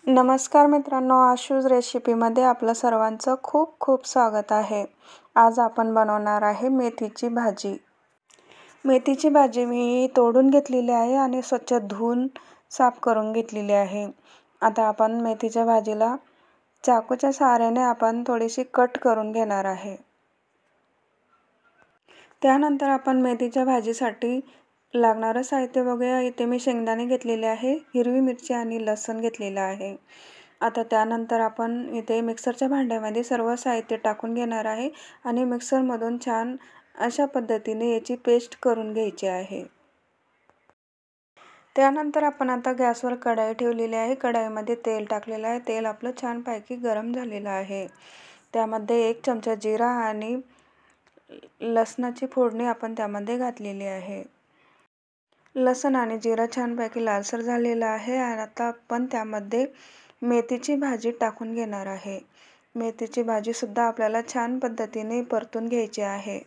नमस्कार मित्रांनो, आशूज रेसिपीमध्ये आपलं सर्वांचं खूप खूप स्वागत आहे. आज आपण बनवणार आहे मेथीची भाजी. मेथीची भाजी मी तोडून घेतलेली आहे आणि स्वच्छ धुवून साफ करून घेतलेली आहे. आता आपण मेथीच्या भाजीला चाकूच्या सहाऱ्याने आपण थोडीशी कट करून घेणार आहे. त्यानंतर आपण मेथीच्या भाजीसाठी लागणारं साहित्य बघूया. इथे मी शेंगदाणे घेतलेले आहे, हिरवी मिरची आणि लसूण घेतलेलं आहे. आता त्यानंतर आपण इथे मिक्सरच्या भांड्यामध्ये सर्व साहित्य टाकून घेणार आहे आणि मिक्सरमधून छान अशा पद्धतीने याची पेस्ट करून घ्यायची आहे. त्यानंतर आपण आता गॅसवर कढाई ठेवलेली आहे. कढाईमध्ये तेल टाकलेलं आहे. तेल आपलं छानपैकी गरम झालेलं आहे. त्यामध्ये 1 चमचा जिरा आणि लसणाची फोडणी आपण त्यामध्ये घातलेली आहे. लसूण आणि जिरा छानपैकी लालसर झालेला आहे आणि आता आपण त्यामध्ये मेथीची भाजी टाकून घेणार आहे. मेथीची भाजी सुद्धा आपल्याला छान पद्धतीने परतून घ्यायची आहे.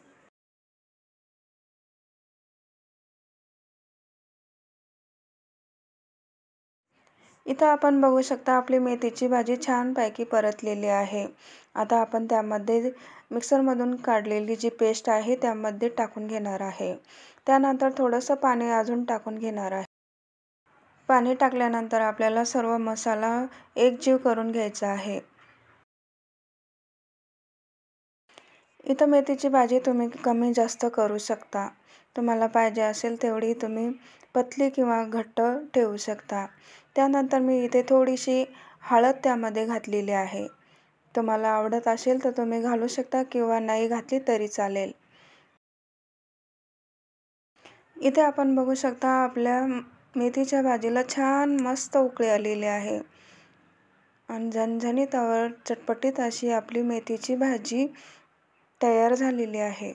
इथं आपण बघू शकता आपली मेथीची भाजी छानपैकी परतलेली आहे. आता आपण त्यामध्ये मिक्सरमधून काढलेली जी पेस्ट आहे त्यामध्ये टाकून घेणार आहे. त्यानंतर थोडंसं पाणी अजून टाकून घेणार आहे. पाणी टाकल्यानंतर आपल्याला सर्व मसाला एकजीव करून घ्यायचा आहे. इथं मेथीची भाजी तुम्ही कमी जास्त करू शकता. तुम्हाला पाहिजे असेल तेवढी तुम्ही पतली किंवा घट्ट ठेवू शकता. त्यानंतर मी इथे थोडीशी हळद त्यामध्ये घातलेली आहे. तुम्हाला आवडत असेल तर तुम्ही घालू शकता किंवा नाही घातली तरी चालेल. इथे आपण बघू शकता आपल्या मेथीच्या भाजीला छान मस्त उकळी आलेली आहे आणि झणझणीत चटपटीत अशी आपली मेथीची भाजी तयार झालेली आहे.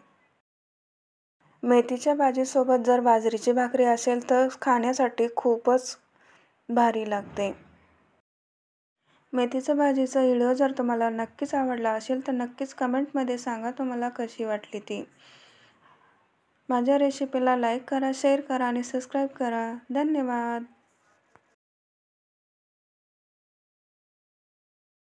मेथीच्या भाजीसोबत जर बाजरीची भाकरी असेल तर खाण्यासाठी खूपच भारी लागते. मेथीच्या भाजीचा व्हिडिओ जर तुम्हाला नक्कीच आवडला असेल तर नक्कीच कमेंटमध्ये सांगा तुम्हाला कशी वाटली ती. माझ्या रेसिपीला लाईक करा, शेअर करा आणि सबस्क्राईब करा. धन्यवाद.